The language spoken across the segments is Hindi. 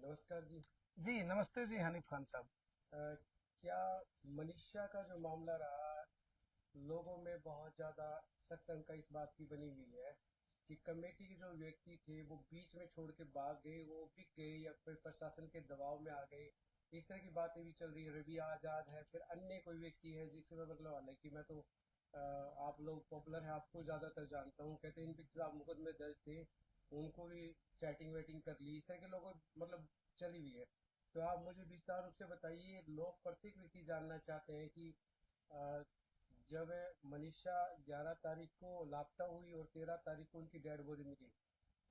नमस्कार जी। जी नमस्ते जी हनीफ खान साहब। अ, क्या मनीषा का जो मामला रहा, लोगों में बहुत ज़्यादा शक शंका इस बात की बनी हुई है कि कमेटी के जो व्यक्ति थे वो बीच में छोड़ के भाग गए, वो बिक गए या फिर प्रशासन के दबाव में आ गए। इस तरह की बातें भी चल रही है। रवि आजाद है, फिर अन्य कोई व्यक्ति है जिसे मैं मतलब हालांकि मैं तो आप लोग पॉपुलर है, आपको ज़्यादातर जानता हूँ, कहते हैं इन पे खिलाफ मुकदमे दर्ज थे, उनको भी सेटिंग वेटिंग कर ली, इस तरह के लोगों मतलब चली हुई है। तो आप मुझे विस्तार रूप से बताइए। लोग प्रत्येक व्यक्ति जानना चाहते हैं कि अ, जब मनीषा 11 तारीख को लापता हुई और 13 तारीख को उनकी डेड बॉडी मिली,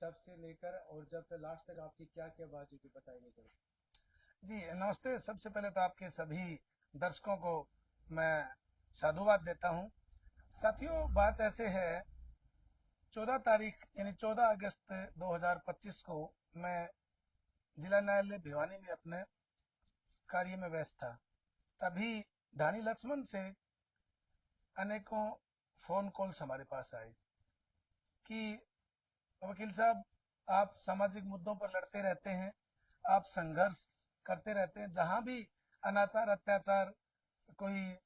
तब से लेकर और जब तक लास्ट तक आपकी क्या क्या बात हुई थी, बताएंगे जरा। जी नमस्ते। सबसे पहले तो आपके सभी दर्शकों को मैं साधुवाद देता हूँ। साथियों, बात ऐसे है, 14 तारीख यानी 14 अगस्त 2025 को मैं जिला न्यायालय भिवानी में अपने कार्य में व्यस्त था। तभी धानी लक्ष्मण से अनेकों फोन कॉल्स हमारे पास आए कि वकील साहब, आप सामाजिक मुद्दों पर लड़ते रहते हैं, आप संघर्ष करते रहते हैं, जहां भी अनाचार अत्याचार कोई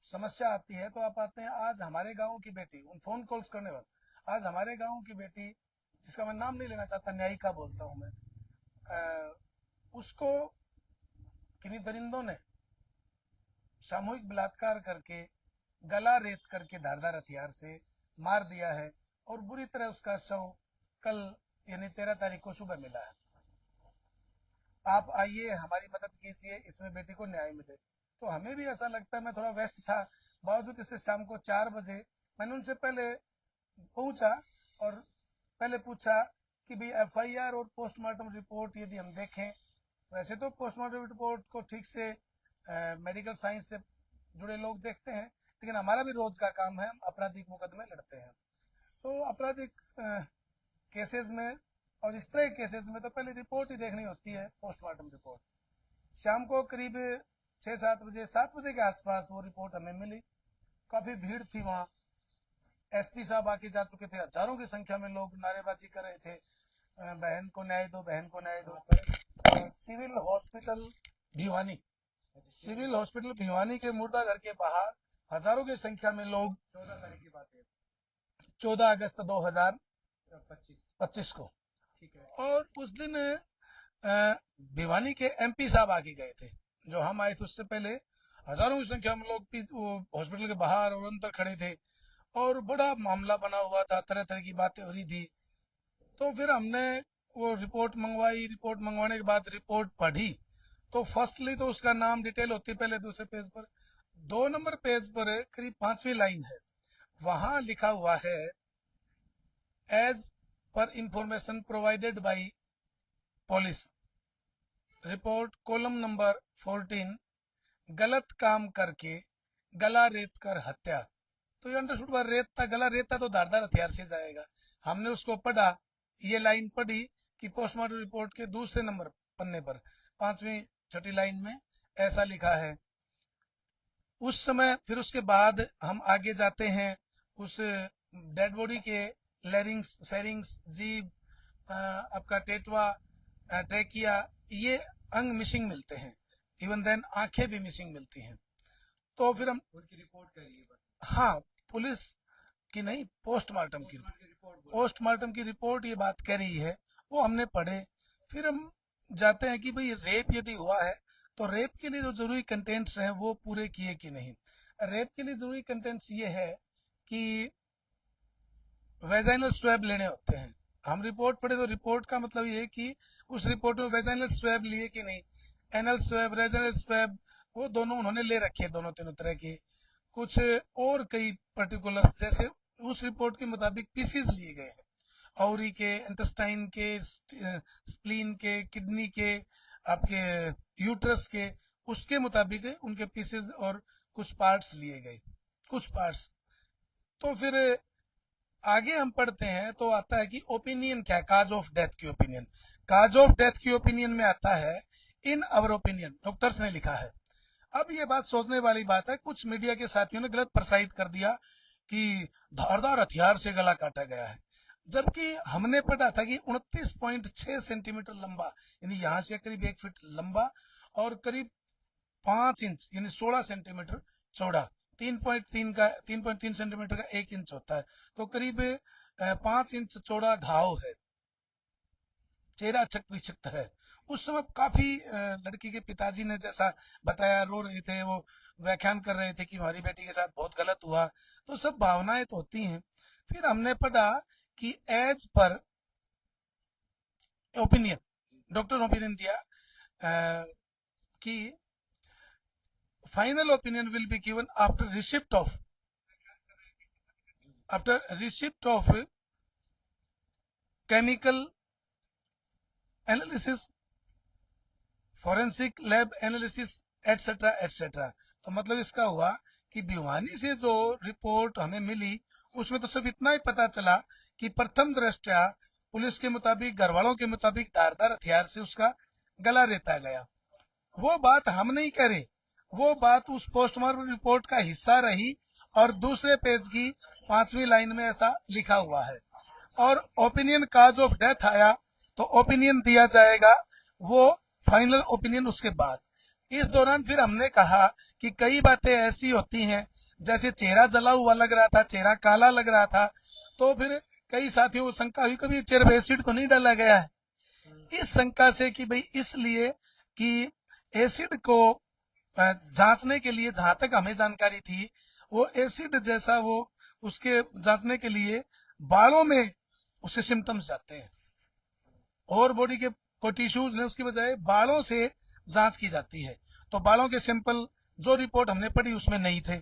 समस्या आती है तो आप आते हैं। आज हमारे गांव की बेटी, उन फोन कॉल्स करने वाले, आज हमारे गांव की बेटी, जिसका मैं नाम नहीं लेना चाहता, न्यायिका बोलता हूं मैं, उसको किन्हीं दरिंदों ने सामूहिक बलात्कार करके, गला रेत करके धारदार हथियार से मार दिया है और बुरी तरह उसका शव कल यानी 13 तारीख को सुबह मिला है। आप आइए, हमारी मदद कीजिए, इसमें बेटी को न्याय मिले। तो हमें भी ऐसा लगता है, मैं थोड़ा व्यस्त था, बावजूद इससे शाम को 4 बजे मैंने उनसे पहले पहुंचा और पहले पूछा कि भाई एफआईआर और पोस्टमार्टम रिपोर्ट यदि हम देखें, वैसे तो पोस्टमार्टम रिपोर्ट को ठीक से मेडिकल साइंस से जुड़े लोग देखते हैं, लेकिन हमारा भी रोज का काम है, हम आपराधिक मुकदमे लड़ते हैं। तो आपराधिक केसेस में और इस तरह के केसेस में तो पहले रिपोर्ट ही देखनी होती है, पोस्टमार्टम रिपोर्ट। शाम को करीब 6-7 बजे, 7 बजे के आसपास वो रिपोर्ट हमें मिली। काफी भीड़ थी वहाँ, एसपी साहब आके जा चुके थे, हजारों की संख्या में लोग नारेबाजी कर रहे थे, बहन को न्याय दो, बहन को न्याय दो। Civil hospital Bhiwani, civil hospital Bhiwani के मुर्दा घर के बाहर हजारों की संख्या में लोग, 14 तारीख की बात है। 14 अगस्त 2025 25। को। ठीक है। और उस दिन भिवानी के एमपी साहब आके गए थे, जो हम आए थे उससे पहले हजारों की संख्या में लोग हॉस्पिटल के बाहर और अंदर खड़े थे और बड़ा मामला बना हुआ था, तरह तरह की बातें हो रही थी। तो फिर हमने वो रिपोर्ट मंगवाई, रिपोर्ट मंगवाने के बाद रिपोर्ट पढ़ी तो फर्स्टली तो उसका नाम डिटेल होती है पहले दूसरे पेज पर, 2 नंबर पेज पर करीब 5वीं लाइन है, वहां लिखा हुआ है, as per information provided by police, report column number 14, गलत काम करके गला रेत कर हत्या। तो ये अंडरस्टूड बात, रेतता गला रेतता तो धारदार हथियार से जाएगा। हमने उसको पढ़ा, ये लाइन पढ़ी कि पोस्टमार्टम रिपोर्ट के दूसरे नंबर पन्ने पर 5वीं छठी लाइन में ऐसा लिखा है। उस समय फिर उसके बाद हम आगे जाते हैं, उस डेड बॉडी के लैरिंग्स, फेरिंग्स, जीभ, आपका टेटवा, ट्रेकिया, ये अंग मिसिंग मिलते हैं। इवन देन आंखें भी मिसिंग मिलती हैं। तो फिर हम, उनकी रिपोर्ट करिए बस। हाँ, पुलिस की नहीं, पोस्टमार्टम की, पोस्टमार्टम की रिपोर्ट बोल रहे पोस्टमार्टम की रिपोर्ट ये बात कह रही है, वो हमने पढ़े। फिर हम जाते हैं कि भाई रेप यदि हुआ है तो रेप के लिए जो जरूरी कंटेंट्स हैं वो पूरे किए कि नहीं। रेप के लिए जरूरी कंटेंट्स ये है कि वेजाइनल स्वैब लेने होते हैं। हम रिपोर्ट पढ़े तो रिपोर्ट का मतलब ये है कि उस रिपोर्ट में वेजाइनल स्वैब लिए कि नहीं, एनल स्वैब, रेजाइनल स्वैब, वो दोनों उन्होंने ले रखे, दोनों तीनों तरह की। कुछ और कई पर्टिकुलर, जैसे उस रिपोर्ट के मुताबिक पीसीज लिए गए हैं, औरी के, इंटेस्टाइन के, स्प्लीन के, किडनी के, आपके यूट्रस के, उसके मुताबिक उनके पीसेज और कुछ पार्ट्स लिए गए, कुछ पार्ट्स। तो फिर आगे हम पढ़ते हैं तो आता है कि ओपिनियन क्या है, काज ऑफ डेथ की ओपिनियन। काज ऑफ डेथ की ओपिनियन में आता है, इन अवर ओपिनियन, डॉक्टर्स ने लिखा है। अब ये बात सोचने वाली बात है, कुछ मीडिया के साथियों ने गलत प्रसारित कर दिया कि धारदार हथियार से गला काटा गया है। जबकि हमने पढ़ा था कि 29.6 सेंटीमीटर लंबा, यानी यहाँ से करीब 1 फीट लंबा और करीब 5 इंच यानी 16 सेंटीमीटर चौड़ा, 3.3 सेंटीमीटर का 1 इंच होता है, तो करीब 5 इंच चौड़ा घाव है, चेहरा छक विक्षिप्त है। उस समय काफी लड़की के पिताजी ने जैसा बताया, रो रहे थे, वो व्याख्यान कर रहे थे कि हमारी बेटी के साथ बहुत गलत हुआ, तो सब भावनाएं तो होती हैं। फिर हमने पढ़ा कि as per opinion, doctor opinion दिया कि final opinion will be given after receipt of chemical analysis, forensic lab analysis etcetera etcetera. तो मतलब इसका हुआ कि भिवानी से जो रिपोर्ट हमें मिली उसमें तो सिर्फ इतना ही पता चला कि प्रथम दृष्टया पुलिस के मुताबिक, घर वालों के मुताबिक धारदार हथियार से उसका गला रेता गया। वो बात हम नहीं करे, वो बात उस पोस्टमार्टम रिपोर्ट का हिस्सा रही और दूसरे पेज की 5वीं लाइन में ऐसा लिखा हुआ है। और ओपिनियन काज ऑफ डेथ आया तो ओपिनियन दिया जाएगा, वो फाइनल ओपिनियन उसके बाद। इस दौरान फिर हमने कहा कि कई बातें ऐसी होती हैं, जैसे चेहरा जला हुआ लग रहा था, चेहरा काला लग रहा था, तो फिर कई साथियों को शंका हुई कभी चेहरे पे एसिड तो नहीं डाला गया है। इस शंका से कि भाई इसलिए कि एसिड को जांचने के लिए, जहां तक हमें जानकारी थी, वो एसिड जैसा वो उसके जांचने के लिए बालों में उसके सिम्टम्स जाते हैं और बॉडी के कोई टिश्यूज ने उसकी बजाय बालों से जांच की जाती है। तो बालों के सैंपल जो रिपोर्ट हमने पढ़ी उसमें नहीं थे।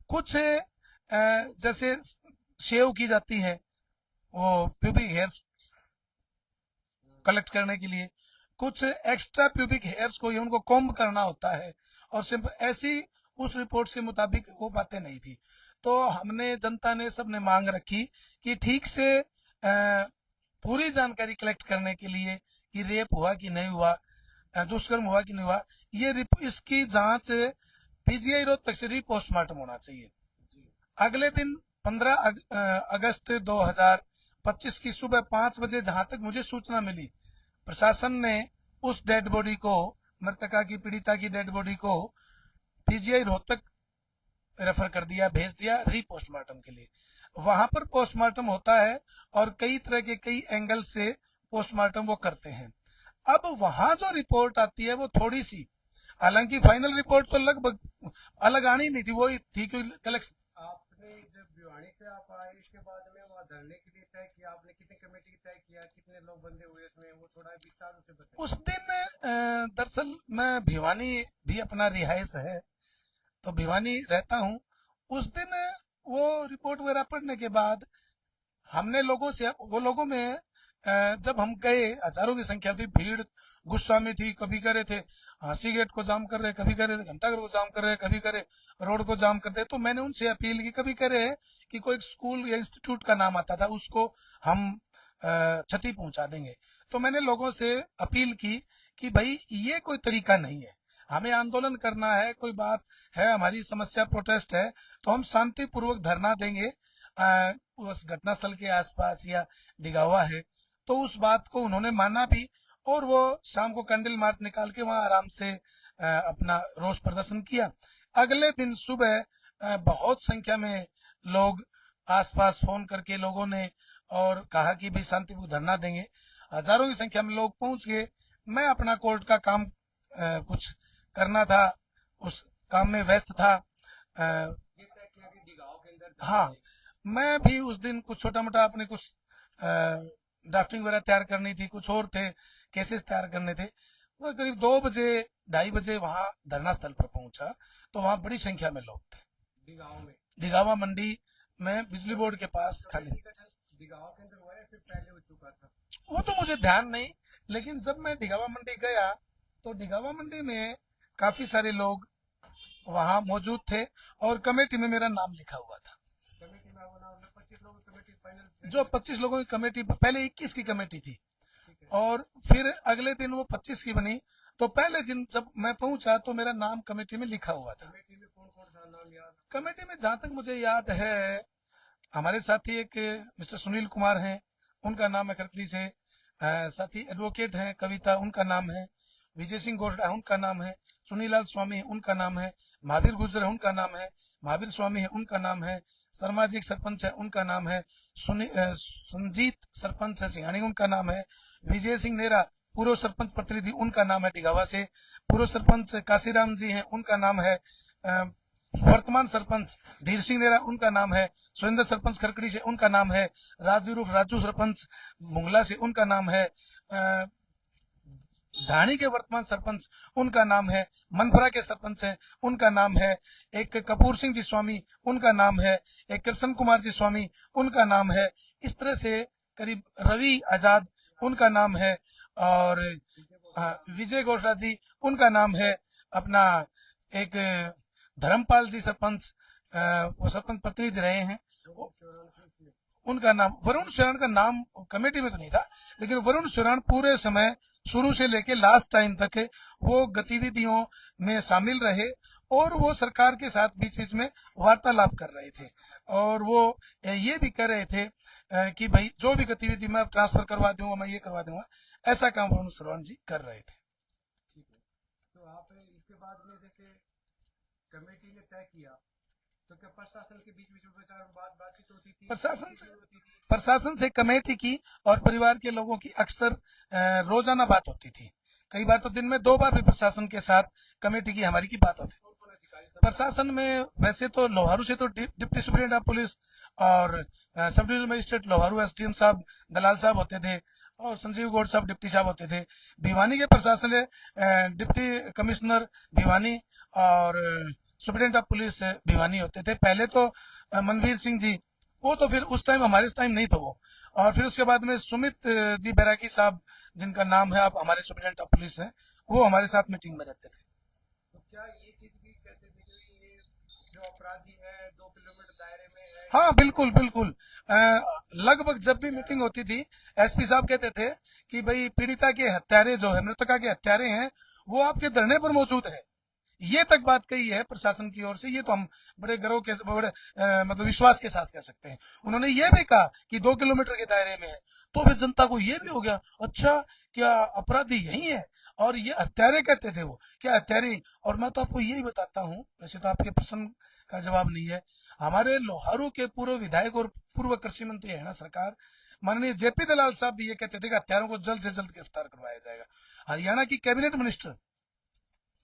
कुछ जैसे शेव की जाती है वो प्यूबिक हेयर्स कलेक्ट करने के लिए, कुछ एक्स्ट्रा प्यूबिक हेयर्स को उनको कॉम्ब करना होता है, और सिंपल ऐसी उस रिपोर्ट के मुताबिक वो बातें नहीं थी। तो हमने, जनता ने, सबने मांग रखी कि ठीक से पूरी जानकारी कलेक्ट करने के लिए कि रेप हुआ कि नहीं हुआ, दुष्कर्म हुआ कि नहीं हुआ, इसकी जांच पीजीआई रोहतक से रीपोस्टमार्टम होना चाहिए। अगले दिन 15 अगस्त 2025 की सुबह 5 बजे, जहां तक मुझे सूचना मिली, प्रशासन ने उस डेड बॉडी को, मृतका की, पीड़िता की डेड बॉडी को पीजीआई रोहतक रेफर कर दिया, भेज दिया रीपोस्टमार्टम के लिए। वहां पर पोस्टमार्टम होता है और कई तरह के, कई एंगल से पोस्टमार्टम वो करते हैं। अब वहां जो रिपोर्ट आती है वो थोड़ी सी, हालांकि फाइनल रिपोर्ट तो लगभग अलग आनी नहीं थी, वही थी क्योंकि कलेक्शन। आपने जब भिवानी से आप आए, इसके बाद में वहाँ धरने के लिए तय किया आपने, कितनी कमेटी तय किया, कितने लोग बंधे हुए इसमें, वो थोड़ा विस्तार से बताइए। उस दिन दरअसल मैं भिवानी भी अपना रिहाइश है, तो भिवानी रहता हूँ। उस दिन वो रिपोर्ट वगैरह पढ़ने के बाद हमने लोगों से, वो लोगों में जब हम गए, हजारों की संख्या थी, भीड़ गुस्सा में थी, कभी करे थे हांसी गेट को जाम कर रहे, कभी करे थे घंटाघर को जाम कर रहे, कभी करे रोड को जाम कर दे। तो मैंने उनसे अपील की, कभी करे कि कोई स्कूल या इंस्टीट्यूट का नाम आता था उसको हम क्षति पहुंचा देंगे। तो मैंने लोगों से अपील की कि भाई ये कोई तरीका नहीं है, हमें आंदोलन करना है, कोई बात है, हमारी समस्या प्रोटेस्ट है, तो हम शांतिपूर्वक धरना देंगे उस घटनास्थल के आसपास या डिगावा है। तो उस बात को उन्होंने माना भी, और वो शाम को कैंडल मार्च निकाल के वहां आराम से अपना रोष प्रदर्शन किया। अगले दिन सुबह बहुत संख्या में लोग आसपास फोन करके लोगों ने और कहा कि भाई शांतिपूर्वक धरना देंगे। हजारों की संख्या में लोग पहुंच गए। मैं अपना कोर्ट का काम कुछ करना था, उस काम में व्यस्त था। ये तय किया कि डिगांव के अंदर हाँ, मैं भी उस दिन कुछ छोटा मोटा अपने कुछ ड्राफ्टिंग वगैरह तैयार करनी थी, कुछ और थे केसेस तैयार करने थे। वो करीब 2 बजे 2:30 बजे वहां धरना स्थल पर पहुंचा, तो वहां बड़ी संख्या में लोग थे। डिगांव में डिगावा मंडी में बिजली बोर्ड के पास खाली। डिगांव के अंदर हुआ है फिर पहले हो चुका था? वो तो मुझे ध्यान नहीं, लेकिन जब मैं डिगावा मंडी गया तो डिगावा मंडी में काफी सारे लोग वहां मौजूद थे और कमेटी में मेरा नाम लिखा हुआ था। कमेटी में वो नाम 25 लोगों की कमेटी फाइनल, जो 25 लोगों की कमेटी, पहले 21 की कमेटी थी ठीक है। और फिर अगले दिन वो 25 की बनी। तो पहले दिन जब मैं पहुंचा तो मेरा नाम कमेटी में लिखा हुआ था। कमेटी में कौन कौन सा नाम याद? कमेटी में जहां तक मुझे याद है हमारे साथी एक मिस्टर सुनील कुमार हैं, उनका नाम है खरकड़ी से। साथी एडवोकेट हैं कविता, उनका नाम है। विजय सिंह गोष्ठा है, उनका नाम है। सुनीलाल स्वामी है, उनका नाम है। महावीर गुजर है, उनका नाम है। महावीर स्वामी है, उनका नाम है। शर्मा जी एक सरपंच है, उनका नाम है। संजीत सरपंच है सिंघानी, उनका नाम है। विजय सिंह नेहरा पूर्व सरपंच प्रतिनिधि, उनका नाम है डिगावा से। पूर्व सरपंच काशीराम जी हैं, उनका नाम है। वर्तमान सरपंच धीर सिंह नेहरा, उनका नाम है। सुरेंद्र सरपंच खरकड़ी से, उनका नाम है। राजू सरपंच मुंगला से, उनका नाम है। धाणी के वर्तमान सरपंच, उनका नाम है। मनफरा के सरपंच हैं, उनका नाम है। एक कपूर सिंह जी स्वामी, उनका नाम है। एक कृष्ण कुमार जी स्वामी, उनका नाम है। इस तरह से करीब रवि आजाद, उनका नाम है। और विजय गोठरा जी, उनका नाम है। अपना एक धर्मपाल जी सरपंच, वो सरपंच प्रतिनिधि रहे हैं, उनका नाम वरुण शरण का नाम कमेटी में तो नहीं था, लेकिन वरुण शरण पूरे समय शुरू से लेके लास्ट टाइम तक वो गतिविधियों में शामिल रहे और वो सरकार के साथ बीच बीच में वार्तालाप कर रहे थे और वो ये भी कर रहे थे कि भाई जो भी गतिविधि मैं ट्रांसफर करवा दूंगा, मैं ये करवा दूंगा, ऐसा काम वरुण शरण जी कर रहे थे। ठीक है। तो आप इसके बाद में जैसे कमेटी ने तय किया, तो क्या प्रशासन के बीच में जो विचार बातचीत होती थी, प्रशासन से कमेटी की और परिवार के लोगों की अक्सर रोजाना बात होती थी। कई बार तो दिन में 2 बार भी प्रशासन के साथ कमेटी की हमारी की बात होती थी। प्रशासन में वैसे तो लोहारू से तो डिप्टी सुप्रिंटेंडेंट ऑफ पुलिस और sub divisional magistrate Loharu SDM साहब दलाल साहब होते थे और संजीव गौड़ साहब डिप्टी साहब होते थे। भिवानी के प्रशासन में डिप्टी कमिश्नर भिवानी और सुप्रिंटेंडेंट ऑफ पुलिस भिवानी होते थे। पहले तो मनवीर सिंह जी, वो तो फिर उस टाइम हमारे टाइम नहीं था वो, और फिर उसके बाद में सुमित जी बैरागी साहब, जिनका नाम है, आप हमारे सुप्रिंटेंडेंट ऑफ पुलिस हैं, वो हमारे साथ मीटिंग में रहते थे। तो क्या ये चीज भी कहते थे कि ये जो अपराधी है 2 किलोमीटर दायरे में है? हाँ बिल्कुल बिल्कुल। लगभग जब भी मीटिंग होती थी एसपी साहब कहते थे कि भाई पीड़िता के हत्यारे जो है, मृतका के हत्यारे हैं, वो आपके धरने पर मौजूद है। ये तक बात कही है प्रशासन की ओर से, ये तो हम बड़े गर्व के बड़े मतलब विश्वास के साथ कह सकते हैं। उन्होंने ये भी कहा कि 2 किलोमीटर के दायरे में है, तो फिर जनता को ये भी हो गया, अच्छा क्या अपराधी यही है और ये हत्यारे कहते थे, वो क्या हत्यारे। और मैं तो आपको यही बताता हूँ, वैसे तो आपके प्रश्न का जवाब नहीं है, हमारे लोहारू के पूर्व विधायक और पूर्व कृषि मंत्री है ना सरकार, माननीय जेपी दलाल साहब भी ये कहते थे कि हत्यारों को जल्द से जल्द गिरफ्तार करवाया जाएगा। हरियाणा की कैबिनेट मिनिस्टर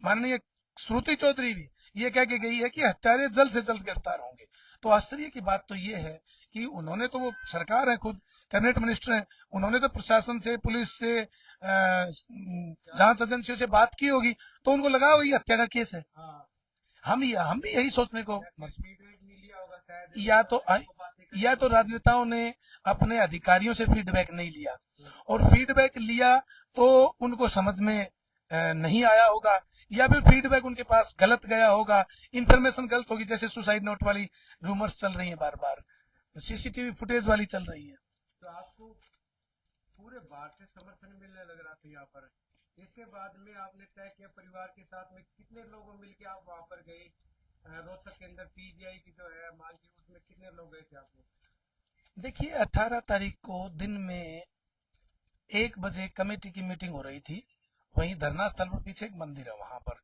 माननीय श्रुति चौधरी भी ये कह के गई है कि हत्यारे जल्द से जल्द गिरफ्तार होंगे। तो आश्चर्य की बात तो ये है कि उन्होंने तो, वो सरकार है, खुद कैबिनेट मिनिस्टर हैं, उन्होंने तो प्रशासन से, पुलिस से, जांच एजेंसियों से बात की होगी, तो उनको लगा होगी हत्या का केस है। हाँ, हम भी यही सोचने को, फीडबैक नहीं लिया होगा शायद, या तो राजनेताओं ने अपने अधिकारियों से फीडबैक नहीं लिया, और फीडबैक लिया तो उनको समझ में नहीं आया होगा, या फिर फीडबैक उनके पास गलत गया होगा, इंफॉर्मेशन गलत होगी, जैसे सुसाइड नोट वाली रूमर्स चल रही है, बार बार सीसीटीवी फुटेज वाली चल रही है। तो आपको पूरे बाहर से समर्थन मिलने लग रहा था यहाँ पर। इसके बाद में आपने तय किया परिवार के साथ में कितने लोगों मिलके आप वहां पर गए? रोहतक के अंदर पीजीआई की जो है मांग की, उसमें कितने लोग गए थे आपको? देखिए 18 तारीख को दिन में 1 बजे कमेटी की मीटिंग हो रही थी, वहीं धरना स्थल पर पीछे एक मंदिर है, वहां पर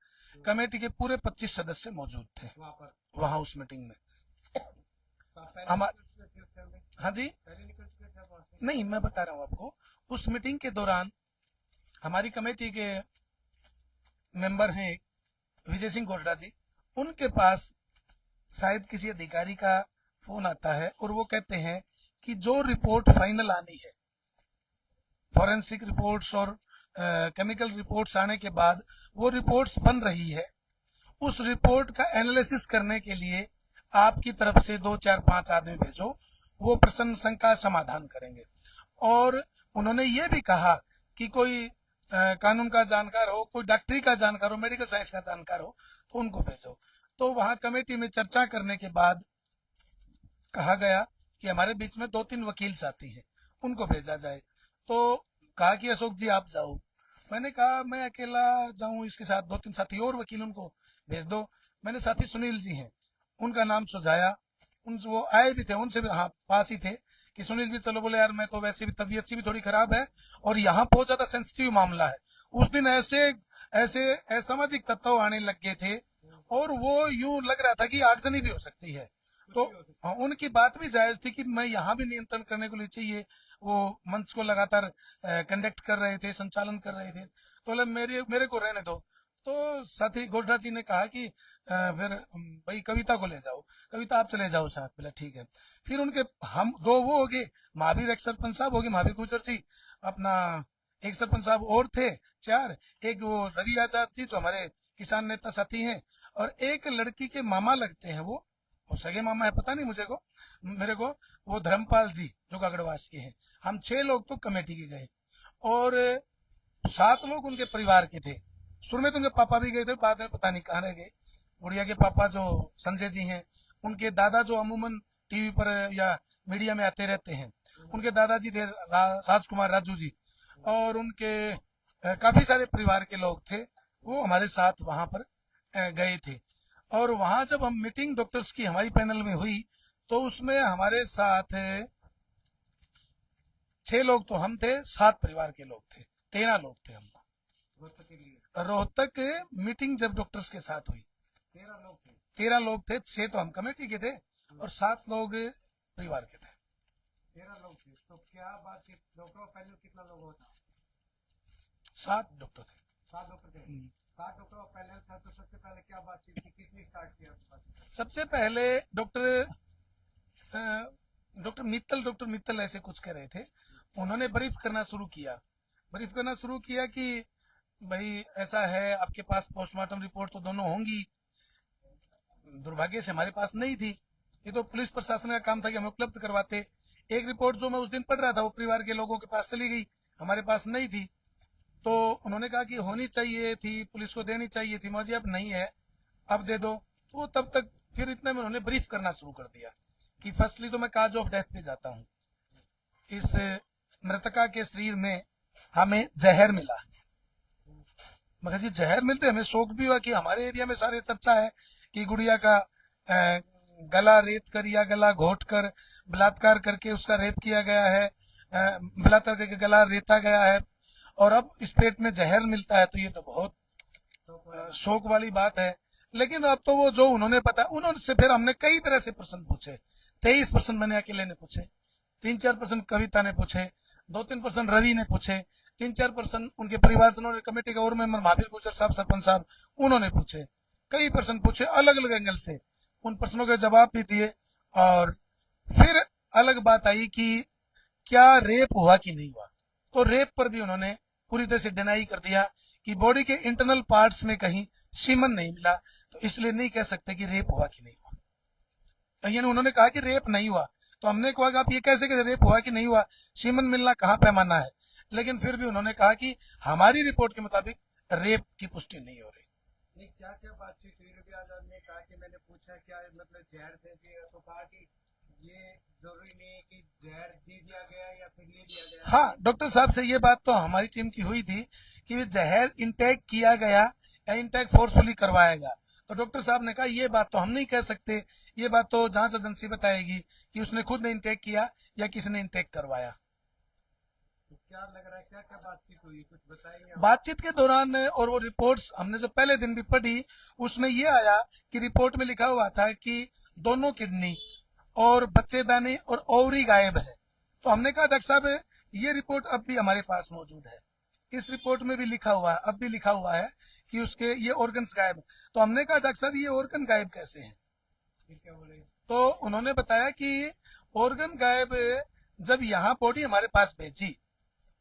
कमेटी के पूरे 25 सदस्य मौजूद थे वहां उस मीटिंग में। हाँ जी, नहीं मैं बता रहा हूँ आपको, उस मीटिंग के दौरान हमारी कमेटी के मेंबर हैं विजय सिंह गोठरा जी, उनके पास शायद किसी अधिकारी का फोन आता है और वो कहते हैं कि जो रिपोर्ट फाइनल आनी है, फॉरेंसिक रिपोर्ट्स और केमिकल रिपोर्ट्स आने के बाद वो रिपोर्ट्स बन रही है, उस रिपोर्ट का एनालिसिस करने के लिए आपकी तरफ से 2, 4, 5 आदमी भेजो, वो प्रश्न संघ का समाधान करेंगे। और उन्होंने ये भी कहा कि कोई कानून का जानकार हो, कोई डॉक्टरी का जानकार हो, मेडिकल साइंस का जानकार हो, तो उनको भेजो। तो वहां कमेटी में चर्चा करने के बाद कहा गया कि हमारे बीच में 2-3 वकील साथी हैं, उनको भेजा जाए। तो कहा कि अशोक जी आप जाओ। मैंने कहा मैं अकेला जाऊं, इसके साथ 2-3 साथी और वकील, उनको भेज दो। मैंने साथी सुनील जी हैं, उनका नाम सुझाया, उन वो आए भी थे, उनसे भी हाँ पास ही थे कि सुनील जी चलो, बोले यार मैं तो वैसे भी तबीयत सी भी थोड़ी खराब है और यहाँ बहुत ज्यादा सेंसिटिव मामला है। उस दिन ऐसे ऐसे असामाजिक तत्व आने लग गए थे और वो यूं लग रहा था कि आगजनी भी हो सकती है। तो हाँ, उनकी बात भी जायज थी कि मैं यहाँ भी नियंत्रण करने को लिए चाहिए। वो मंच को लगातार कंडक्ट कर रहे थे, संचालन कर रहे थे, तो बोले मेरे मेरे को रहने दो। तो साथी गोल्डराज जी ने कहा कि फिर भाई कविता को ले जाओ, कविता आप चले जाओ साथ। बोला ठीक है। फिर उनके हम दो वो हो गए, महावीर एक सरपंच साहब हो गए, महावीर गुजर जी, अपना एक सरपंच साहब और थे, चार, एक वो रवि आजाद जी जो हमारे किसान नेता साथी हैं, और एक लड़की के मामा लगते हैं वो सगे मामा है पता नहीं मुझे को, मेरे को, वो धर्मपाल जी जो कागड़वास के हैं। हम 6 लोग तो कमेटी के गए और 7 लोग उनके परिवार के थे। शुरू में तो उनके पापा भी गए थे, बाद में पता नहीं कहाँ रह गए। गुड़िया के पापा जो संजय जी हैं, उनके दादा जो अमूमन टीवी पर या मीडिया में आते रहते हैं, उनके दादाजी थे राजकुमार राजू जी, और उनके काफी सारे परिवार के लोग थे, वो हमारे साथ वहां पर गए थे। और वहां जब हम मीटिंग डॉक्टर्स की हमारी पैनल में हुई तो उसमें हमारे साथ 6 लोग तो हम थे, 7 परिवार के लोग थे, 13 लोग थे हम। रोहतक के लिए रोहतक मीटिंग जब डॉक्टर्स के साथ हुई 13 लोग थे, 6 तो हम कमेटी के थे और 7 लोग परिवार के थे। 13 लोग थे। तो क्या बातचीत, डॉक्टर पैनल कितना लोग होता? 7 डॉक्टर थे। 7 डॉक्टर थे। 7 डॉक्टर पैनल था। तो सबसे पहले क्या बातचीत थी, किसने स्टार्ट किया? सबसे पहले डॉक्टर मित्तल ऐसे कुछ कह रहे थे, उन्होंने ब्रीफ करना शुरू किया कि भाई ऐसा है, आपके पास पोस्टमार्टम रिपोर्ट तो दोनों होंगी, दुर्भाग्य से हमारे पास नहीं थी। ये तो पुलिस प्रशासन का काम था कि हमें उपलब्ध करवाते। एक रिपोर्ट जो मैं उस दिन पढ़ रहा था वो परिवार के लोगों के पास चली गई, हमारे पास नहीं थी। तो उन्होंने कहा कि होनी चाहिए थी, पुलिस को देनी चाहिए थी। मुझे अब नहीं है, अब दे दो। तो तब तक फिर इतने में उन्होंने ब्रीफ करना शुरू कर दिया कि फर्स्टली तो मैं काज ऑफ डेथ पे जाता हूँ। इस मृतका के शरीर में हमें जहर मिला। मगर जी जहर मिलते हमें शौक भी हुआ कि हमारे एरिया में सारे चर्चा है कि गुड़िया का गला रेत कर या गला घोट कर बलात्कार करके उसका रेप किया गया है, बलात्कार करके गला रेता गया है, और अब इस पेट में जहर मिलता है। तो ये तो बहुत शौक वाली बात है। लेकिन अब तो वो जो उन्होंने पता, उन्होंने फिर हमने कई तरह से प्रश्न पूछे। 23 प्रश्न मैंने अकेले ने पूछे, 3-4 प्रश्न कविता ने पूछे, 2-3 प्रश्न रवि ने पूछे, 3-4 प्रश्न उनके परिवार ने, कमेटी का और मेंबर महावीर गुजर साहब सरपंच साहब, उन्होंने पूछे। कई प्रश्न पूछे अलग अलग एंगल से, उन प्रश्नों के जवाब भी दिए। और फिर अलग बात आई कि क्या रेप हुआ कि नहीं हुआ। तो रेप पर भी उन्होंने पूरी तरह से डिनाई कर दिया कि बॉडी के इंटरनल पार्ट्स में कहीं सीमन नहीं मिला, तो इसलिए नहीं कह सकते कि रेप हुआ कि नहीं हुआ। यानी उन्होंने कहा कि रेप नहीं हुआ। तो हमने कहा कि आप ये कैसे कि रेप हुआ कि नहीं हुआ, सीमन मिलना कहाँ पैमाना है। लेकिन फिर भी उन्होंने कहा कि हमारी रिपोर्ट के मुताबिक रेप की पुष्टि नहीं हो रही। नहीं, क्या क्या बातचीत हुई? रवि आजाद ने कहा कि मैंने पूछा क्या मतलब जहर दे दिया, तो कहा कि ये जरूरी नहीं है कि जहर दे दिया गया या फिर ले दिया गया। हाँ, डॉक्टर साहब से ये बात तो हमारी टीम की हुई थी कि जहर इंटेक किया गया या इंटेक फोर्सफुली करवाया गया। तो डॉक्टर साहब ने कहा ये बात तो हम नहीं कह सकते, ये बात तो जांच एजेंसी बताएगी कि उसने खुद ने इंटेक किया या किसी ने इंटेक करवाया। तो क्या लग रहा है, क्या क्या बातचीत हुई, कुछ बताएंगे? बातचीत के दौरान और वो रिपोर्ट्स हमने जो पहले दिन भी पढ़ी, उसमें ये आया कि रिपोर्ट में लिखा हुआ था कि दोनों किडनी और बच्चेदानी और ओवरी गायब है। तो हमने कहा डॉक्टर साहब ये रिपोर्ट अब भी हमारे पास मौजूद है, इस रिपोर्ट में भी लिखा हुआ है, अब भी लिखा हुआ है कि उसके ये ऑर्गन्स गायब है। तो हमने कहा डॉक्टर साहब ये ऑर्गन गायब कैसे हैं? क्या बोले? तो उन्होंने बताया कि ऑर्गन गायब जब यहाँ बॉडी हमारे पास भेजी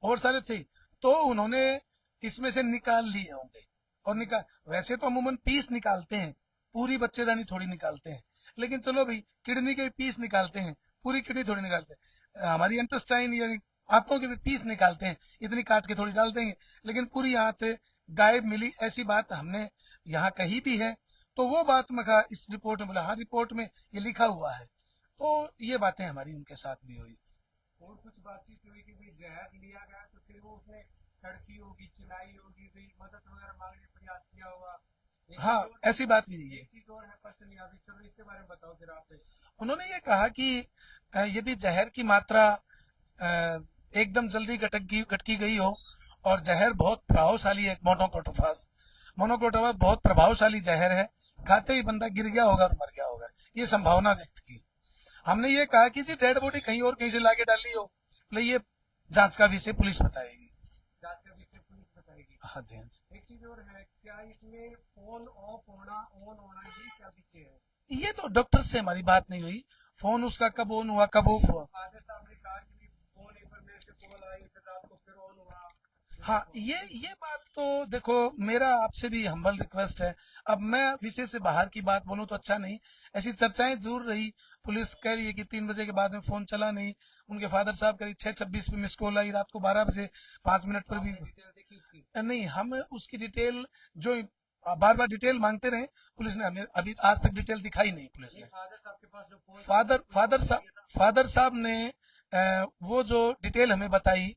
और सारे थे, तो उन्होंने इसमें से निकाल लिए होंगे। और निकाल, वैसे तो अमूमन पीस निकालते हैं, पूरी बच्चेदानी थोड़ी निकालते हैं, लेकिन चलो भाई किडनी के पीस निकालते हैं, पूरी किडनी थोड़ी निकालते हैं। हमारी इंटेस्टाइन यानी आंतों के भी पीस निकालते हैं, इतनी काट के थोड़ी डाल देंगे, लेकिन पूरी आंत गायब मिली ऐसी बात हमने यहाँ कही भी है। तो वो बात मैं कहा इस रिपोर्ट में, बोला हाँ रिपोर्ट में ये लिखा हुआ है। तो ये बातें हमारी उनके साथ भी हुई। और कुछ बातचीत हुई कि भाई जहर लिया गया तो फिर वो उसने तड़पी होगी, चिल्लाई होगी, भाई मदद वगैरह मांगने का प्रयास किया होगा। हाँ, ऐसी बात भी है। एक चीज और है पर्सन यहाँ से, चलो इसके बारे में बताओ फिर आप। उन्होंने ये कहा कि यदि जहर की मात्रा एकदम जल्दी घटकी गई हो और जहर बहुत प्रभावशाली है, मोनोक्रोटोफास बहुत प्रभावशाली जहर है, खाते ही बंदा गिर गया होगा और मर गया होगा, ये संभावना व्यक्त की। हमने ये कहा कि जी डेड बॉडी कहीं और कहीं से लाके डाली हो, मतलब ये जांच का विषय पुलिस बताएगी। जांच का विषय पुलिस बताएगी। हाँ जी, हाँ जी। एक चीज और है, क्या इसमें फोन ऑफ होना ऑन होना ये क्या विषय है? ये तो डॉक्टर से हमारी बात नहीं हुई, फोन उसका कब ऑन हुआ कब ऑफ हुआ। फादर साहब ने कहा कि फोन एक बार मेरे से कॉल आई फिर रात को फिर ऑन हुआ। हाँ, ये बात तो देखो, मेरा आपसे भी हम्बल रिक्वेस्ट है, अब मैं विषय से बाहर की बात बोलूं तो अच्छा नहीं। ऐसी चर्चाएं जरूर रही, पुलिस कह रही है कि 3 बजे के बाद में फोन चला नहीं, उनके फादर साहब कह रही 6:26 पे मिस कॉल आई, रात को 12 बजे 5 मिनट पर भी डिटेल देखी उसकी? नहीं। हम उसकी डिटेल जो बार बार डिटेल मांगते रहे, पुलिस ने हमें अभी आज तक डिटेल दिखाई नहीं। पुलिस ने फादर साहब के पास जो फोन फादर साहब ने वो जो डिटेल हमें बताई,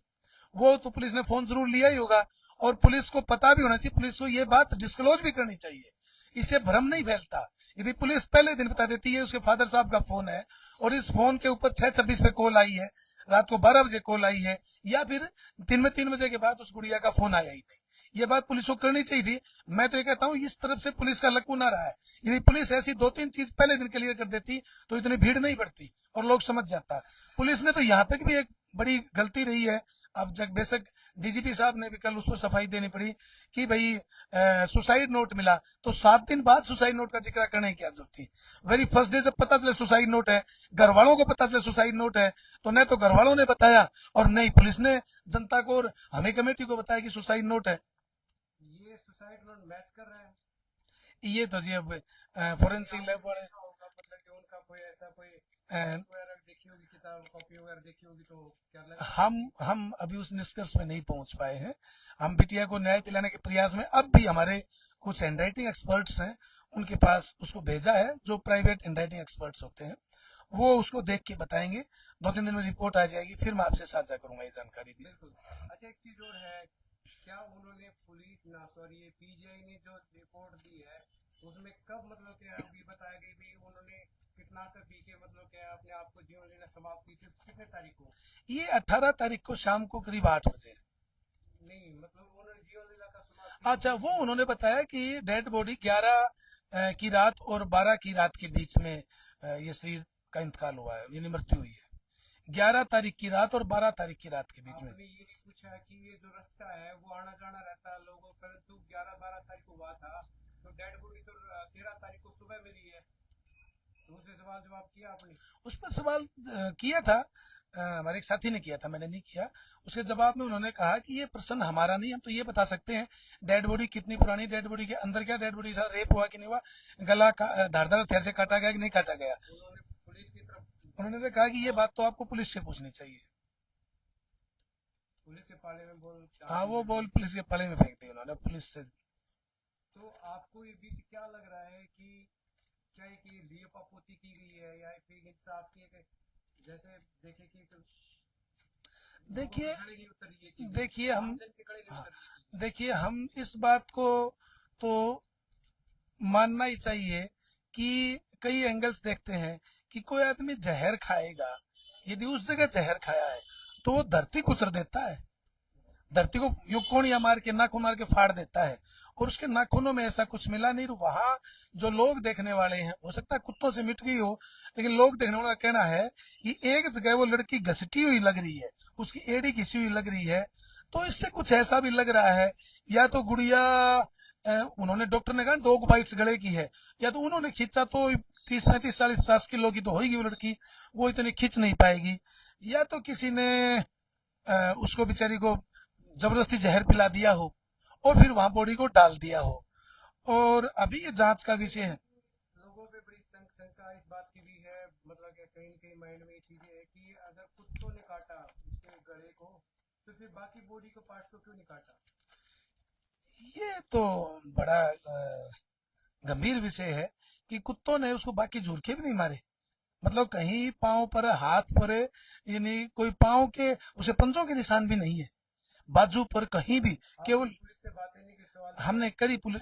वो तो पुलिस ने फोन जरूर लिया ही होगा, और पुलिस को पता भी होना चाहिए, पुलिस को ये बात डिस्क्लोज भी करनी चाहिए, इससे भ्रम नहीं फैलता। यदि पुलिस पहले दिन बता देती है उसके फादर साहब का फोन है और इस फोन के ऊपर 6:26 पे कॉल आई है, रात को 12 बजे कॉल आई है, या फिर दिन में 3 बजे के बाद उस गुड़िया का फोन आया ही नहीं, ये बात पुलिस को करनी चाहिए थी। मैं तो ये कहता हूँ इस तरफ से पुलिस का लकूना रहा है। यदि पुलिस ऐसी 2-3 चीज पहले दिन क्लियर कर देती तो इतनी भीड़ नहीं बढ़ती और लोग समझ जाता। पुलिस ने तो यहाँ तक भी एक बड़ी गलती रही है। अब जब बेशक डीजीपी साहब ने भी कल उस पर सफाई देनी पड़ी कि भाई सुसाइड नोट मिला, तो 7 दिन बाद सुसाइड नोट का जिक्र करने की क्या जरूरत थी? वेरी फर्स्ट डे जब पता चले सुसाइड नोट है, घर वालों को पता चले सुसाइड नोट है, तो न तो घर वालों ने बताया और नहीं पुलिस ने जनता को और हमें कमेटी को बताया कि सुसाइड नोट है। ये सुसाइड नोट मैच कर रहा है? ये तो जी अब फोरेंसिक लैब वाले होगा मतलब कि उनका कोई ऐसा कोई अ, वगैरह देखी होगी, किताब कॉपी वगैरह देखी होगी, तो क्या लगा? हम अभी उस निष्कर्ष में नहीं पहुंच पाए हैं। हम बिटिया को न्याय दिलाने के प्रयास में अब भी हमारे कुछ हैंडराइटिंग एक्सपर्ट्स हैं, उनके पास उसको भेजा है, जो प्राइवेट हैंडराइटिंग एक्सपर्ट्स होते हैं, वो उसको देख के बताएंगे। 2-3 दिन में रिपोर्ट आ जाएगी, फिर मैं आपसे साझा करूंगा ये जानकारी भी। बिल्कुल। अच्छा, एक चीज और है, क्या उन्होंने पुलिस ना सॉरी ये पीजीआई ने जो रिपोर्ट दी है उसमें कब मतलब क्या अभी बताया गई भी उन्होंने कीटनाशक पी के मतलब क्या अपने आप को जीवन लीला समाप्त की थी, कितने तारीख को? ये 18 तारीख को शाम को करीब 8 बजे। नहीं मतलब उन्होंने जीवन लीला का समाप्त की अच्छा, वो उन्होंने बताया कि डेड बॉडी 11 की रात और 12 की रात के बीच में ये शरीर का इंतकाल हुआ है, यानी मृत्यु हुई है 11 तारीख की रात और 12 तारीख की रात के बीच में। आपने ये नहीं पूछा कि ये जो रास्ता है वो आना जाना रहता है लोगों, परंतु 11-12 तारीख को हुआ था तो डेड बॉडी तो 13 तारीख को सुबह मिली है, तो उससे सवाल जवाब किया आपने? उस पर सवाल किया था, हमारे एक साथी ने किया था, मैंने नहीं किया। उसके जवाब में उन्होंने कहा कि ये प्रश्न हमारा नहीं, हम तो ये बता सकते हैं डेड बॉडी कितनी पुरानी, डेड बॉडी के अंदर क्या, डेड बॉडी रेप हुआ कि नहीं हुआ, गला धारदार हथियार से काटा गया कि नहीं काटा गया। उन्होंने पुलिस की तरफ उन्होंने कहा कि ये बात तो आपको पुलिस से पूछनी चाहिए। पुलिस के पाले में बोल हाँ, वो बॉल पुलिस के पले में फेंक दी उन्होंने, पुलिस से। तो आपको ये बीच क्या लग रहा है कि क्या ये कि लियोपापोती की गई है या फिर इंसाफ की है? जैसे देखे कि देखिए खड़े नहीं उतर ये चीज, देखिए हम आमजन के खड़े नहीं हाँ, उतर ये चीज। देखिए हम इस बात को तो मानना ही चाहिए कि कई एंगल्स देखते हैं कि कोई आदमी जहर खाएगा, यदि उस जगह जहर खाया है तो वो धरती कुचल देता है, धरती को यूं कोड़ियां मार के नाखून मार के फाड़ देता है, और उसके नाखूनों में ऐसा कुछ मिला नहीं। वहां जो लोग देखने वाले हैं, हो सकता है कुत्तों से मिट गई हो, लेकिन लोग देखने वालों का कहना है कि एक जगह वो लड़की घसीटी हुई लग रही है, उसकी एड़ी घिसी हुई लग रही है, तो इससे कुछ ऐसा भी लग रहा है, या तो गुड़िया उन्होंने, डॉक्टर ने कहा डॉग बाइट्स गले की है, या तो उन्होंने खींचा तो 30-35-40-50 किलो की तो होगी वो लड़की, वो इतनी खींच नहीं पाएगी, या तो किसी ने उसको बेचारी को जबरदस्ती जहर पिला दिया हो और फिर वहां बॉडी को डाल दिया हो, और अभी ये जांच का विषय है। लोगों पे बड़ी शंका इस बात की भी है, मतलब कि कहीं न कहीं माइंड में ये चीजें है कि अगर कुत्तों ने काटा उसके गले को तो फिर बाकी बॉडी को पार्ट को क्यों नहीं काटा? ये तो बड़ा गंभीर विषय है कि कुत्तों ने उसको बाकी झुरके भी नहीं मारे, मतलब कहीं पांव पर, हाथ पर, यानी कोई पांव के उसे पंजों के निशान भी नहीं है, बाजू पर कहीं भी, केवल पुलिस से बातें नहीं की, सवाल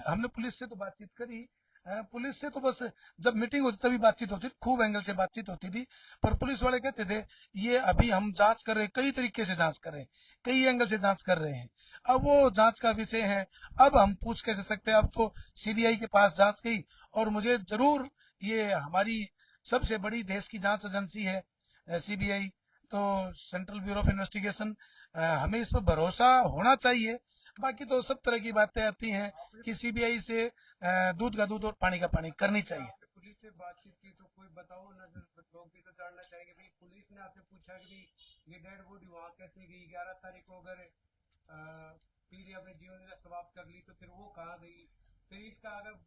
हमने पुलिस से तो बातचीत करी, पुलिस से तो बस जब मीटिंग होती तभी बातचीत होती थी, खूब एंगल से बातचीत होती थी। पर पुलिस वाले कहते थे ये अभी हम जांच कर रहे हैं, कई तरीके से जांच कर रहे हैं, कई एंगल से जांच कर रहे हैं। अब वो जांच का विषय है, अब हम पूछ कैसे सकते हैं। अब तो सीबीआई के पास जांच गई, और मुझे जरूर, ये हमारी सबसे बड़ी देश की जांच एजेंसी है सीबीआई, तो सेंट्रल ब्यूरो ऑफ इन्वेस्टिगेशन, हमें इस पर भरोसा होना चाहिए। बाकी तो सब तरह की बातें आती हैं कि सीबीआई से दूध का दूध और पानी का पानी करनी चाहिए। आपने पुलिस से बातचीत की तो कोई बताओ ना, जो लोग भी तो जानना चाहेंगे भाई, पुलिस ने आपसे पूछा कि भाई ये डेड बॉडी वहां कैसे गई, 11 तारीख को अगर पीली अपने जीवन का समाप्त कर ली तो फिर वो कहाँ गई, फिर इसका अगर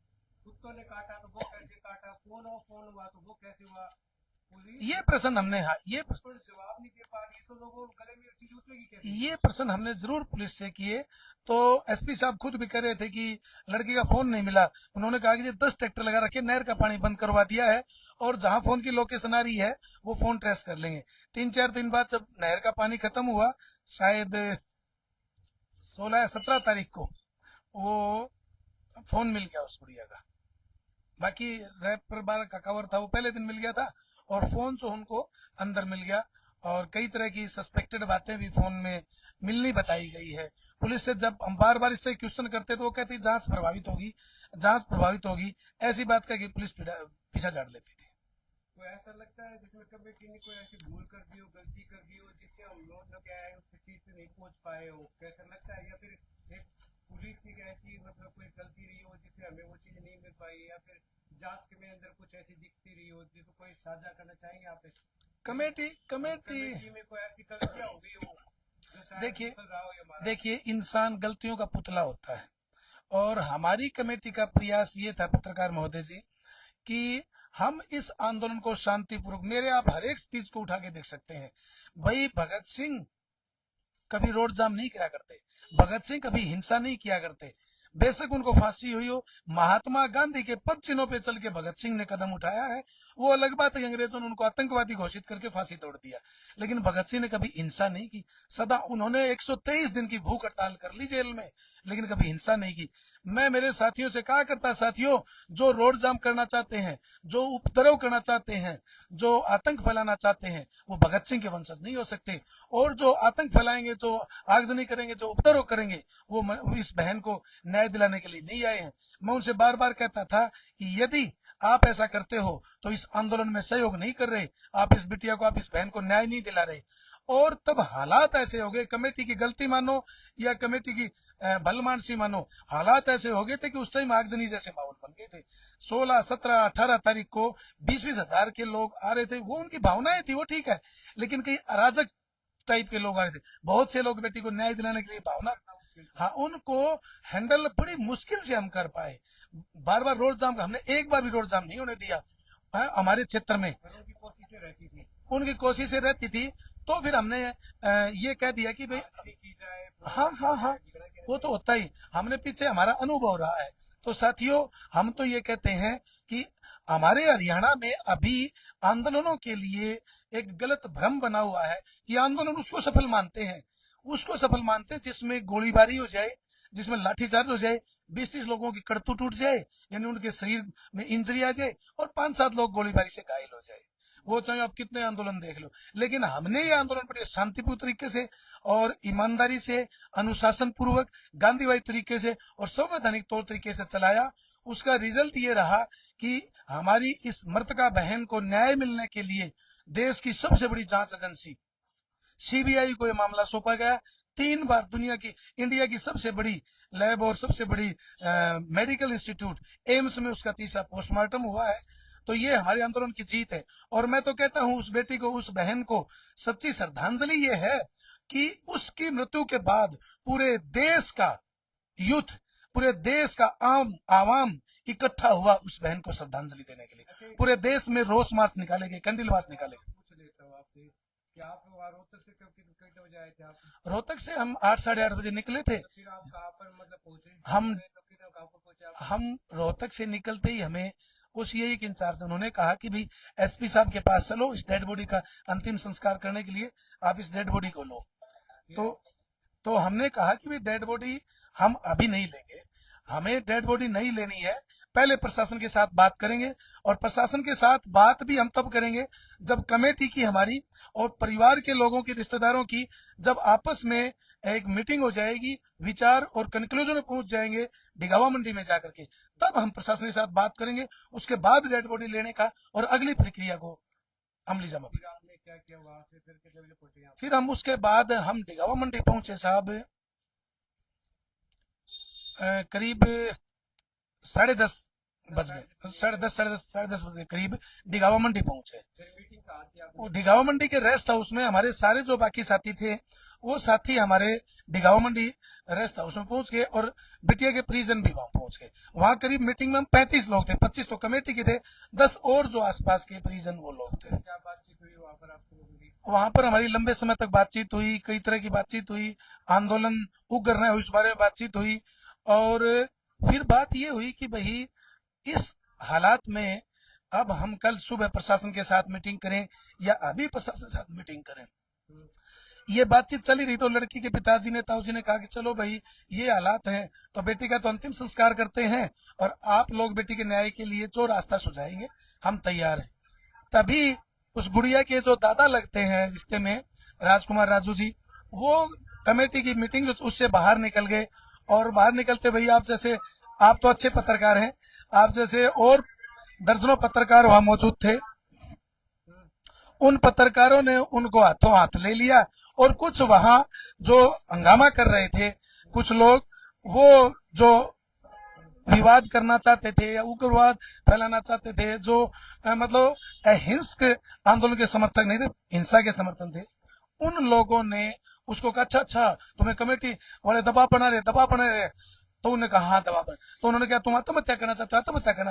कुत्तों ने काटा तो वो कैसे काटा, फोन ऑफ फोन हुआ तो वो कैसे हुआ, पुलिस ये प्रश्न हमने, हाँ, पर जवाब नहीं दे पा रही तो लोगों को गले में चीज उतरेगी कैसे। ये प्रश्न हमने जरूर पुलिस से किए। तो एसपी साहब खुद भी कह रहे थे कि लड़की का फोन नहीं मिला। उन्होंने कहा कि 10 ट्रैक्टर लगा रखे, नहर का पानी बंद करवा दिया है, और जहां फोन की लोकेशन आ रही है वो फोन ट्रेस कर लेंगे। 3-4 दिन बाद जब नहर का पानी खत्म हुआ, शायद 16 या 17 तारीख को, वो फोन मिल गया उस गुड़िया का। बाकी रैपर बार का कवर था वो पहले दिन मिल गया था, और फोन जो उनको अंदर मिल गया। और कई तरह की सस्पेक्टेड बातें भी फोन में मिलनी बताई गई है। पुलिस से जब हम बार बार इस तरह क्वेश्चन करते तो वो कहती जांच प्रभावित होगी, जांच प्रभावित होगी, ऐसी बात कह के पुलिस पीछा झाड़ लेती थी। कोई ऐसा लगता है जिसमें कमेटी ने कोई ऐसी भूल कर दी हो, गलती कर दी हो, जिससे हम लोग क्या है उस चीज पे नहीं पहुंच पाए हो, कैसा लगता है, या फिर एक पुलिस की ऐसी मतलब कोई गलती रही हो जिससे हमें वो चीज नहीं मिल पाई, या फिर जांच के में अंदर कुछ ऐसी दिखती रही हो जिसको कोई साझा करना चाहेंगे आप कमेटी कमेटी कमेटी में कोई ऐसी गलतियां हो गई हो जो शायद देखिए विफल रहा हो ये हमारा। देखिए इंसान गलतियों का पुतला होता है, और हमारी कमेटी का प्रयास ये था, पत्रकार महोदय जी, कि हम इस आंदोलन को शांतिपूर्वक, मेरे आप हर एक स्पीच को उठा के देख सकते हैं भाई। भगत सिंह कभी रोड जाम नहीं किया करते, भगत सिंह कभी हिंसा नहीं किया करते। बेशक उनको फांसी हुई हो, महात्मा गांधी के पद चिन्हों पे चल के भगत सिंह ने कदम उठाया है, वो अलग बात है कि अंग्रेजों ने उनको आतंकवादी घोषित करके फांसी तोड़ दिया। लेकिन भगत सिंह ने कभी हिंसा नहीं की। सदा उन्होंने 123 दिन की भूख हड़ताल कर ली जेल में, लेकिन कभी हिंसा नहीं की। मैं मेरे साथियों से कहा करता, साथियों, जो रोड जाम करना चाहते हैं, जो उपद्रव करना चाहते हैं, जो आतंक फैलाना चाहते हैं, वो भगत सिंह के वंशज नहीं हो सकते। और जो आतंक फैलाएंगे, जो आगजनी करेंगे, जो उपद्रव करेंगे, वो इस बहन को न्याय दिलाने के लिए नहीं आए हैं। मैं उनसे बार बार कहता था कि यदि आप ऐसा करते हो तो इस आंदोलन में सहयोग नहीं कर रहे, आप इस बिटिया को, आप इस बहन को न्याय नहीं दिला रहे। और तब हालात ऐसे हो गए, कमेटी की गलती मानो या कमेटी की भलमानसी मानो, हालात ऐसे हो गए थे कि उस टाइम आगजनी जैसे माहौल बन गए थे। 16, 17, 18 तारीख को 20-20 हजार के लोग आ रहे थे, वो उनकी भावनाएं थी, वो ठीक है, लेकिन कई अराजक टाइप के लोग आ रहे थे। बहुत से लोग बेटी को न्याय दिलाने के लिए भावना, हाँ, उनको हैंडल बड़ी मुश्किल से हम कर पाए। बार बार रोड जाम, हमने एक बार भी रोड जाम नहीं होने दिया हमारे क्षेत्र में। उनकी कोशिशें रहती थी, उनकी कोशिशें रहती थी, तो फिर हमने ये कह दिया कि भाई, की जाए, हाँ हाँ हाँ, वो तो होता ही, हमने पीछे हमारा अनुभव रहा है। तो साथियों, हम तो ये कहते हैं कि हमारे हरियाणा में अभी आंदोलनों के लिए एक गलत भ्रम बना हुआ है कि आंदोलन उसको सफल मानते हैं, उसको सफल मानते हैं जिसमें गोलीबारी हो जाए, जिसमें लाठीचार्ज हो जाए, 20-30 लोगों की कड़तू टूट जाए, यानी उनके शरीर में इंजरी आ जाए, और 5-7 लोग गोलीबारी से घायल हो जाए। वो चाहे आप कितने आंदोलन देख लो, लेकिन हमने ये आंदोलन बड़े शांतिपूर्ण तरीके से और ईमानदारी से, अनुशासन पूर्वक, गांधीवादी तरीके से और संवैधानिक तौर तरीके से चलाया। उसका रिजल्ट ये रहा कि हमारी इस मृतका बहन को न्याय मिलने के लिए देश की सबसे बड़ी जांच एजेंसी सीबीआई को यह मामला सौंपा गया। 3 बार दुनिया की, इंडिया की सबसे बड़ी लैब और सबसे बड़ी मेडिकल इंस्टीट्यूट एम्स में उसका तीसरा पोस्टमार्टम हुआ है। तो ये हमारे आंदोलन की जीत है। और मैं तो कहता हूं उस बेटी को, उस बहन को सच्ची श्रद्धांजलि ये है कि उसकी मृत्यु के बाद पूरे देश का यूथ, पूरे देश का आवाम इकट्ठा हुआ उस बहन को श्रद्धांजलि देने के लिए। पूरे देश में रोष मार्च निकाले गए, कैंडल मार्च निकाले गए। पूछ लेता हूँ आपसे कि आप रोहतक से कब कितने बजे आए थे आप, रोहतक से हम 8, साढ़े 8 बजे निकले थे। तो फिर आप कहाँ पर मतलब पहुंचे, हम तो फिर कहाँ पर पहुंचे आप। हम रोहतक से निकलते ही हमें उस यही के इंचार्ज उन्होंने कहा कि भाई एसपी साहब के पास चलो, इस डेड बॉडी का अंतिम संस्कार करने के लिए आप इस डेड बॉडी को लो। तो हमने कहा कि भाई डेड बॉडी हम अभी नहीं लेंगे, हमें डेड बॉडी नहीं लेनी है, पहले प्रशासन के साथ बात करेंगे, और प्रशासन के साथ बात भी हम तब करेंगे जब कमेटी की, हमारी और परिवार के लोगों की, रिश्तेदारों की जब आपस में एक मीटिंग हो जाएगी, विचार और कंक्लूजन में पहुंच जाएंगे डिगावा मंडी में जाकर के, तब हम प्रशासन के साथ बात करेंगे। उसके बाद डेड बॉडी लेने का और अगली प्रक्रिया को अमली जमा। फिर आपने क्या किया वहां से, फिर कितने बजे पहुंचे यहाँ? फिर हम उसके बाद हम डिगावा मंडी पहुंचे साहब, करीब 10:30 बज गए, 10:30 बजे करीब डिगावा मंडी पहुंचे। फिर मीटिंग कहाँ थी आपने? वो डिगावा मंडी के रेस्ट हाउस में हमारे सारे जो बाकी साथी थे, वो साथी हमारे डिगावा मंडी रेस्ट हाउस में पहुंच गए, और बिटिया के परिजन भी वहां पहुंच गए। वहां करीब मीटिंग में हम 35 लोग थे, 25 तो कमेटी के थे, 10 और जो आसपास के परिजन वो लोग थे। क्या बातचीत हुई वहाँ पर आप लोगों की? वहां पर हमारी लंबे समय तक बातचीत हुई, कई तरह की बातचीत हुई, आंदोलन उग्र रहे उस बारे में बातचीत हुई, और फिर बात ये हुई कि भाई इस हालात में अब हम कल सुबह प्रशासन के साथ मीटिंग करें या अभी प्रशासन के साथ मीटिंग करें। ये बातचीत चली रही तो लड़की के पिताजी ने, ताऊ जी ने कहा कि चलो भाई ये हालात हैं तो बेटी का तो अंतिम संस्कार करते हैं, और आप लोग बेटी के न्याय के लिए जो रास्ता सुझाएंगे हम तैयार हैं। तभी उस गुड़िया के जो दादा लगते हैं रिश्ते में, राजकुमार राजू जी, वो कमेटी की मीटिंग उससे बाहर निकल गए, और बाहर निकलते भाई आप तो अच्छे पत्रकार हैं, आप जैसे और दर्जनों पत्रकार वहां मौजूद थे, उन पत्रकारों ने उनको हाथों हाथ ले लिया, और कुछ वहां जो हंगामा कर रहे थे कुछ लोग, वो जो विवाद करना चाहते थे या उग्रवाद फैलाना चाहते थे, जो मतलब अहिंसक आंदोलन के समर्थक नहीं थे, हिंसा के समर्थन थे, उन लोगों ने उसको कहा अच्छा तुम्हें कमेटी वाले दबाव बना रहे, तो उन्होंने कहा हाँ दबाव बना, तो उन्होंने कहा तुम आत्महत्या करना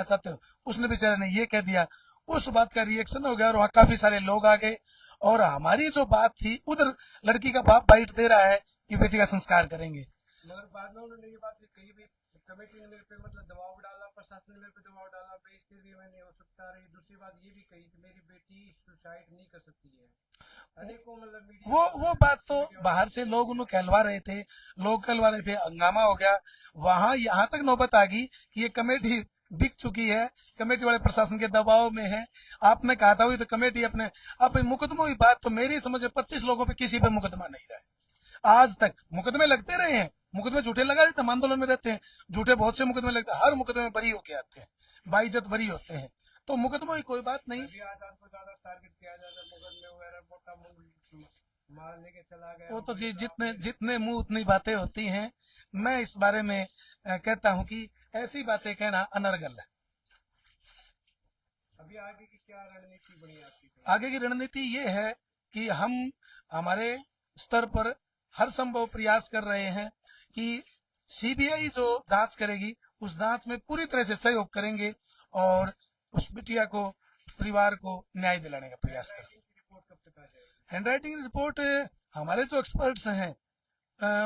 चाहते हो, उसने बेचारे ने ये कह दिया। उस बात का रिएक्शन हो गया, और वहां काफी सारे लोग आ गए, और हमारी जो बात थी उधर लड़की का बाप बाइट दे रहा है कि बेटी का संस्कार करेंगे। मगर बाद में उन्होंने ये बात भी कही भी, कमेटी ने मेरे पे मतलब दबाव डाला, प्रशासन ने मेरे पे दबाव डाला, भाई इसके लिए मैं नहीं हो सकता। रही दूसरी बात ये भी कही कि मेरी बेटी सुसाइड नहीं कर सकती है। अनेकों मतलब वो बात तो बाहर से लोग उन्हें कहलवा रहे थे, हंगामा हो गया। वहां यहाँ तक नौबत आ गई कि ये कमेटी बिक चुकी है, कमेटी वाले प्रशासन के दबाव में है। आपने कहा था हुई तो कमेटी अपने, अब मुकदमों की बात तो मेरी समझ 25 लोगों पे किसी पे मुकदमा नहीं रहा है आज तक। मुकदमे लगते रहे हैं, मुकदमे झूठे लगा रहे थे, हम आंदोलन में रहते हैं, झूठे बहुत से मुकदमे लगते हैं, हर मुकदमे में बरी होके आते हैं, बाइज्जत बरी होते हैं, तो मुकदमों की कोई बात नहीं। आज आपको ज्यादा टारगेट किया जाता है, मुकदमे वगैरह, मोटा मुंह मार लेके चला गया। वो तो जी जितने मुंह उतनी बातें होती हैं। मैं इस बारे में कहता हूं कि ऐसी बातें कहना अनर्गल है। अभी आगे की क्या रणनीति बनी आपकी? आगे की रणनीति ये है कि हम हमारे स्तर पर हर संभव प्रयास कर रहे हैं कि सीबीआई जो जांच करेगी उस जांच में पूरी तरह से सहयोग करेंगे, और उस बिटिया को, परिवार को न्याय दिलाने का प्रयास करेंगे। रिपोर्ट कब तक आ जाएगी? हैंडराइटिंग रिपोर्ट हमारे जो एक्सपर्ट्स हैं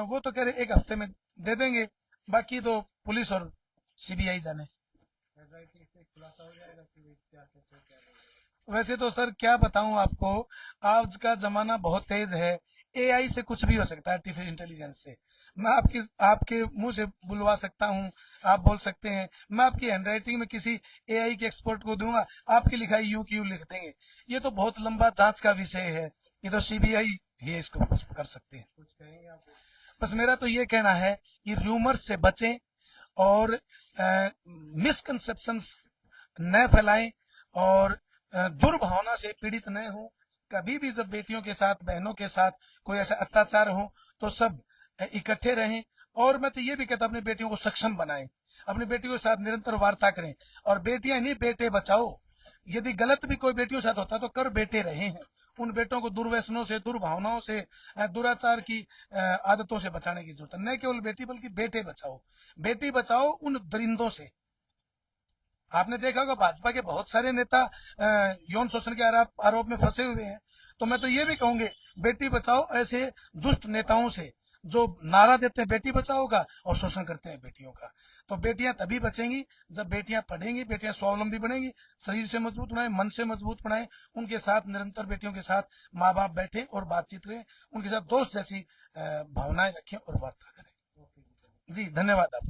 वो तो कह रहे 1 हफ्ते में दे देंगे, बाकी तो पुलिस और सीबीआई जाने। हैंडराइटिंग से खुलासा हो जाएगा कि क्या सच है क्या नहीं। वैसे तो सर क्या बताऊं आपको, आज का जमाना बहुत तेज है, एआई से कुछ भी हो सकता है, आर्टिफिशियल इंटेलिजेंस से। मैं आपके मुंह से बुलवा सकता हूं, आप बोल सकते हैं, मैं आपकी हैंडराइटिंग में किसी एआई के एक्सपर्ट को दूंगा, आपकी लिखाई यूं की यूं लिख देंगे। ये तो बहुत लंबा जांच का विषय है, ये तो सीबीआई ही इसको कर सकते हैं। कुछ कहेंगे आप? बस मेरा तो ये कहना है कि रूमर्स से बचें, और मिसकंसेप्शंस न फैलाएं, और दुर्भावना से पीड़ित न हो। कभी भी जब बेटियों के साथ, बहनों के साथ कोई ऐसा अत्याचार हो तो सब इकट्ठे रहें। और मैं तो ये भी कहता हूं अपनी बेटियों को सक्षम बनाएं, अपनी बेटियों के साथ निरंतर वार्ता करें, और बेटियां नहीं बेटे बचाओ। यदि गलत भी कोई बेटियों के साथ होता है तो कर बेटे रहे हैं, उन बेटों को दुर्व्यसनों से, दुर्भावनाओं से, दुराचार की आदतों से बचाने की जरूरत है। न केवल बेटी बल्कि बेटे बचाओ, बेटी बचाओ उन दरिंदों से। आपने देखा होगा भाजपा के बहुत सारे नेता यौन शोषण के आरोप में फंसे हुए हैं, तो मैं तो ये भी कहूंगी बेटी बचाओ ऐसे दुष्ट नेताओं से जो नारा देते हैं बेटी बचाओ का और शोषण करते हैं बेटियों का। तो बेटियां तभी बचेंगी जब बेटियां पढ़ेंगी, बेटियां स्वावलंबी बनेंगी, शरीर से मजबूत बनाए, मन से मजबूत बनाए, उनके साथ निरंतर बेटियों के साथ माँ बाप बैठे और बातचीत करें, उनके साथ दोस्त जैसी भावनाएं रखें और वार्ता करें। जी धन्यवाद आपका।